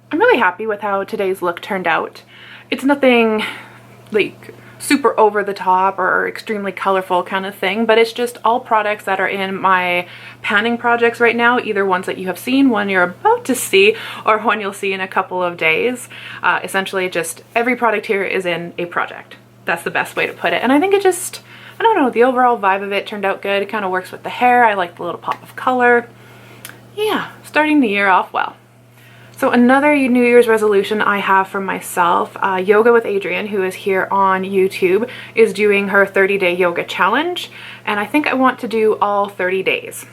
I'm really happy with how today's look turned out. It's nothing like super over the top or extremely colorful kind of thing, but it's just all products that are in my panning projects right now, either ones that you have seen, one you're about to see, or one you'll see in a couple of days. Essentially just every product here is in a project. That's the best way to put it. And I think it just, I don't know, the overall vibe of it turned out good. It kind of works with the hair. I like the little pop of color. Yeah, starting the year off well. So another New Year's resolution I have for myself, Yoga with Adrienne, who is here on YouTube, is doing her 30-day yoga challenge, and I think I want to do all 30 days.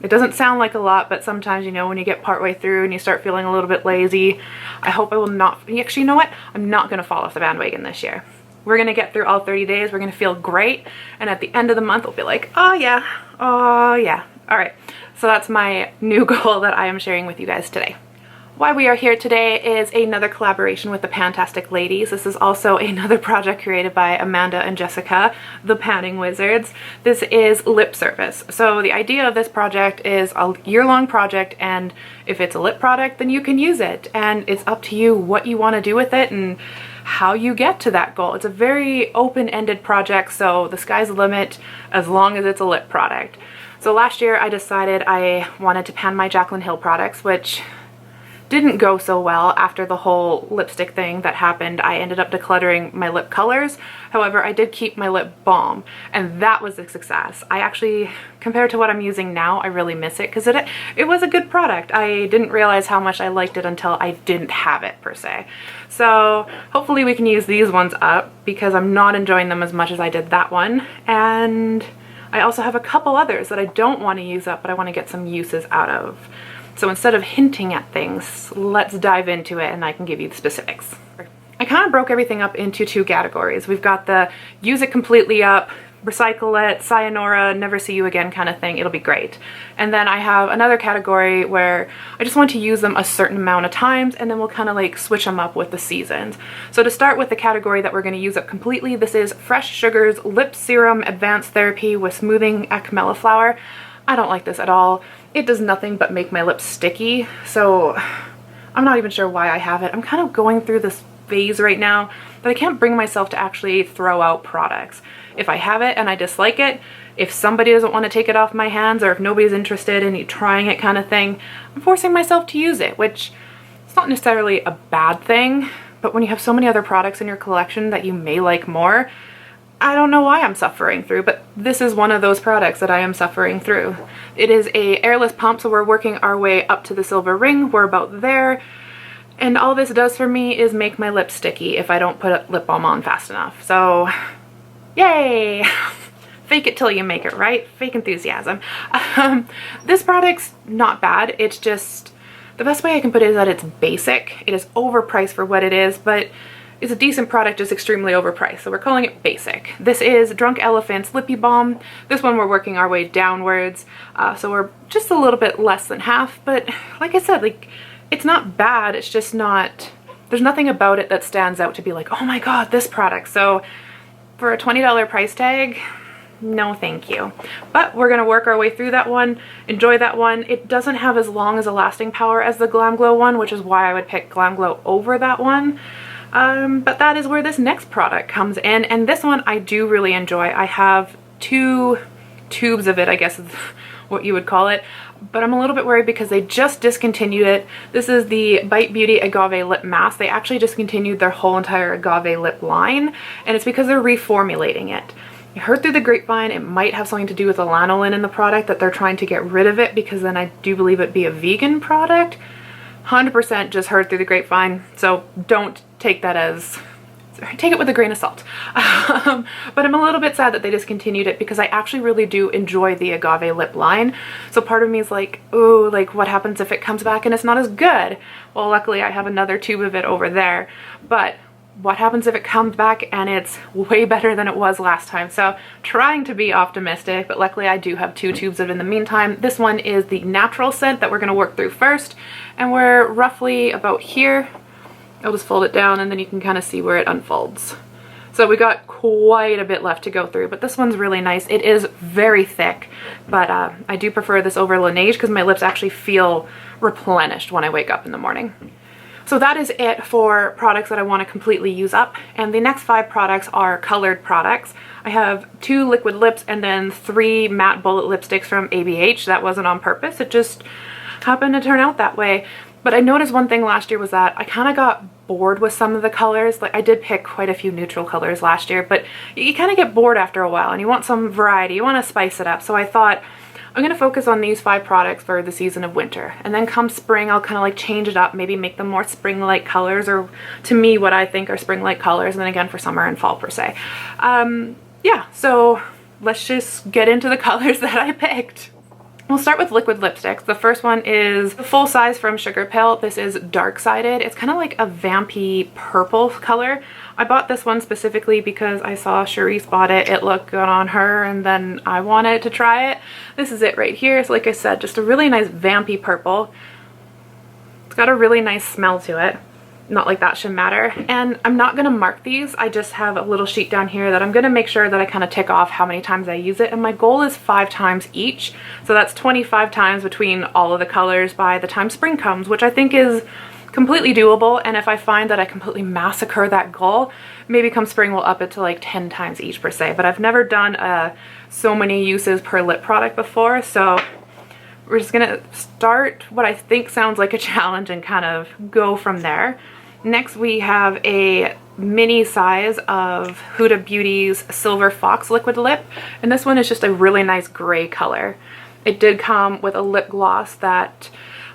It doesn't sound like a lot, but sometimes, you know, when you get partway through and you start feeling a little bit lazy, I hope I will not, actually, you know what? I'm not going to fall off the bandwagon this year. We're going to get through all 30 days, we're going to feel great, and at the end of the month, we'll be like, oh yeah, oh yeah. All right, so that's my new goal that I am sharing with you guys today. Why we are here today is another collaboration with the Pantastic Ladies. This is also another project created by Amanda and Jessica, the Panning Wizards. This is lip service. So the idea of this project is a year-long project, and if it's a lip product, then you can use it. And it's up to you what you want to do with it and how you get to that goal. It's a very open-ended project, so the sky's the limit as long as it's a lip product. So last year I decided I wanted to pan my Jaclyn Hill products, which didn't go so well after the whole lipstick thing that happened. I ended up decluttering my lip colors. However, I did keep my lip balm, and that was a success. I actually, compared to what I'm using now, I really miss it because it was a good product. I didn't realize how much I liked it until I didn't have it per se. So hopefully we can use these ones up because I'm not enjoying them as much as I did that one. And I also have a couple others that I don't want to use up, but I want to get some uses out of. So instead of hinting at things, let's dive into it and I can give you the specifics. I kind of broke everything up into two categories. We've got the use it completely up, recycle it, sayonara, never see you again kind of thing, it'll be great. And then I have another category where I just want to use them a certain amount of times, and then we'll kind of like switch them up with the seasons. So to start with the category that we're going to use up completely, this is Fresh Sugar's Lip Serum Advanced Therapy with Smoothing Acapella Flower. I don't like this at all. It does nothing but make my lips sticky, so I'm not even sure why I have it. I'm kind of going through this phase right now that I can't bring myself to actually throw out products. If I have it and I dislike it, if somebody doesn't want to take it off my hands, or if nobody's interested in trying it kind of thing, I'm forcing myself to use it, which it's not necessarily a bad thing, but when you have so many other products in your collection that you may like more, I don't know why I'm suffering through, but this is one of those products that I am suffering through. It is a airless pump, so we're working our way up to the silver ring. We're about there. And all this does for me is make my lips sticky if I don't put lip balm on fast enough. So, yay! Fake it till you make it, right? Fake enthusiasm. This product's not bad. It's just, the best way I can put it is that it's basic. It is overpriced for what it is, but it's a decent product, just extremely overpriced. So we're calling it basic. This is Drunk Elephant's Lippie Balm. This one we're working our way downwards. So we're just a little bit less than half, but like I said, like, it's not bad. It's just not, there's nothing about it that stands out to be like, oh my God, this product. So for a $20 price tag, no thank you. But we're gonna work our way through that one, enjoy that one. It doesn't have as long as a lasting power as the Glam Glow one, which is why I would pick Glam Glow over that one. But that is where this next product comes in, and this one I do really enjoy. I have 2 tubes of it, I guess is what you would call it, but I'm a little bit worried because they just discontinued it. This is the Bite Beauty Agave Lip Mask. They actually discontinued their whole entire Agave lip line, and it's because they're reformulating it. I heard through the grapevine it might have something to do with the lanolin in the product, that they're trying to get rid of it because then I do believe it'd be a vegan product. 100% just heard through the grapevine, so don't take that as, take it with a grain of salt. But I'm a little bit sad that they discontinued it because I actually really do enjoy the Agave lip line. So part of me is like, oh, like what happens if it comes back and it's not as good? Well, luckily I have another tube of it over there, but what happens if it comes back and it's way better than it was last time? So trying to be optimistic, but luckily I do have 2 tubes of it in the meantime. This one is the natural scent that we're going to work through first, and we're roughly about here. I'll just fold it down and then you can kind of see where it unfolds. So we got quite a bit left to go through, but this one's really nice. It is very thick, but I do prefer this over Laneige because my lips actually feel replenished when I wake up in the morning. So that is it for products that I want to completely use up. And the next 5 products are colored products. I have 2 liquid lips and then 3 matte bullet lipsticks from ABH. That wasn't on purpose. It just happened to turn out that way. But I noticed one thing last year was that I kind of got bored with some of the colors. Like I did pick quite a few neutral colors last year, but you kind of get bored after a while and you want some variety. You want to spice it up. So I thought I'm going to focus on these 5 products for the season of winter. And then come spring, I'll kind of like change it up, maybe make them more spring-like colors, or to me, what I think are spring-like colors. And then again for summer and fall per se. Yeah, so let's just get into the colors that I picked. We'll start with liquid lipsticks. The first one is full size from Sugarpill. This is Dark Sided. It's kind of like a vampy purple color. I bought this one specifically because I saw Charisse bought it. It looked good on her and then I wanted to try it. This is it right here. So like I said, just a really nice vampy purple. It's got a really nice smell to it. Not like that should matter. And I'm not gonna mark these. I just have a little sheet down here that I'm gonna make sure that I kind of tick off how many times I use it. And my goal is 5 times each. So that's 25 times between all of the colors by the time spring comes, which I think is completely doable. And if I find that I completely massacre that goal, maybe come spring we'll up it to like 10 times each per se. But I've never done so many uses per lip product before. So we're just gonna start what I think sounds like a challenge and kind of go from there. Next we have a mini size of Huda Beauty's Silver Fox liquid lip, and this one is just a really nice gray color. It did come with a lip gloss that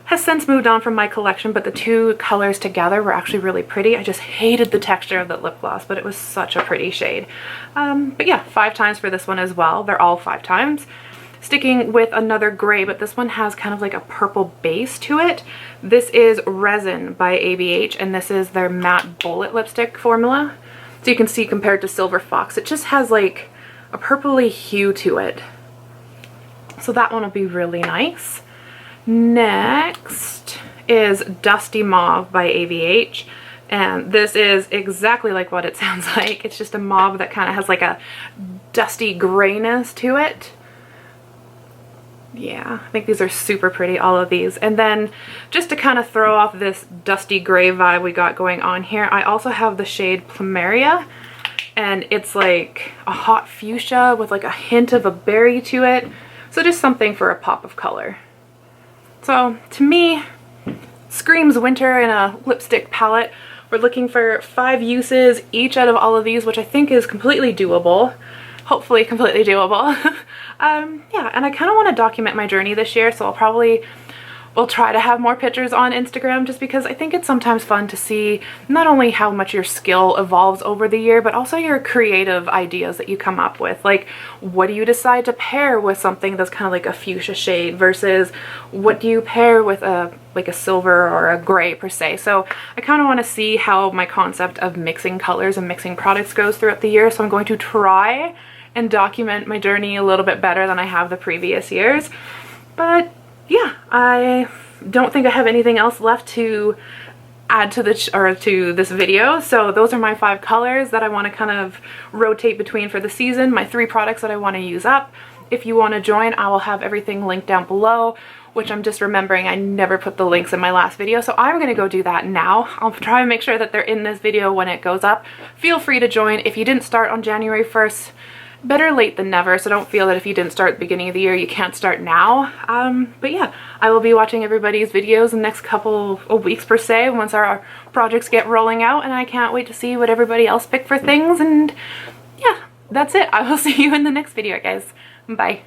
has since moved on from my collection, but the 2 colors together were actually really pretty. I just hated the texture of the lip gloss, but it was such a pretty shade. But yeah, 5 times for this one as well. They're all 5 times. Sticking with another gray, but this one has kind of like a purple base to it. This is Resin by ABH, and this is their matte bullet lipstick formula. So you can see compared to Silver Fox, it just has like a purpley hue to it. So that one will be really nice. Next is Dusty Mauve by ABH. And this is exactly like what it sounds like. It's just a mauve that kind of has like a dusty grayness to it. Yeah, I think these are super pretty, all of these. And then just to kind of throw off this dusty gray vibe we got going on here, I also have the shade Plumeria, and it's like a hot fuchsia with like a hint of a berry to it. So just something for a pop of color. So to me, screams winter in a lipstick palette. We're looking for 5 uses each out of all of these, which I think is completely doable. Hopefully completely doable. Yeah, and I kind of want to document my journey this year, so we'll try to have more pictures on Instagram, just because I think it's sometimes fun to see not only how much your skill evolves over the year, but also your creative ideas that you come up with. Like, what do you decide to pair with something that's kind of like a fuchsia shade versus what do you pair with like a silver or a gray per se. So I kind of want to see how my concept of mixing colors and mixing products goes throughout the year. So I'm going to try and document my journey a little bit better than I have the previous years. But yeah, I don't think I have anything else left to add to this video. So those are my 5 colors that I want to kind of rotate between for the season, my 3 products that I want to use up. If you want to join, I will have everything linked down below, which I'm just remembering I never put the links in my last video, so I'm going to go do that now. I'll try and make sure that they're in this video when it goes up. Feel free to join. If you didn't start on January 1st, better late than never, so don't feel that if you didn't start at the beginning of the year you can't start now. But yeah, I will be watching everybody's videos in the next couple of weeks per se, once our projects get rolling out, and I can't wait to see what everybody else picked for things. And yeah, that's it. I will see you in the next video, guys. Bye.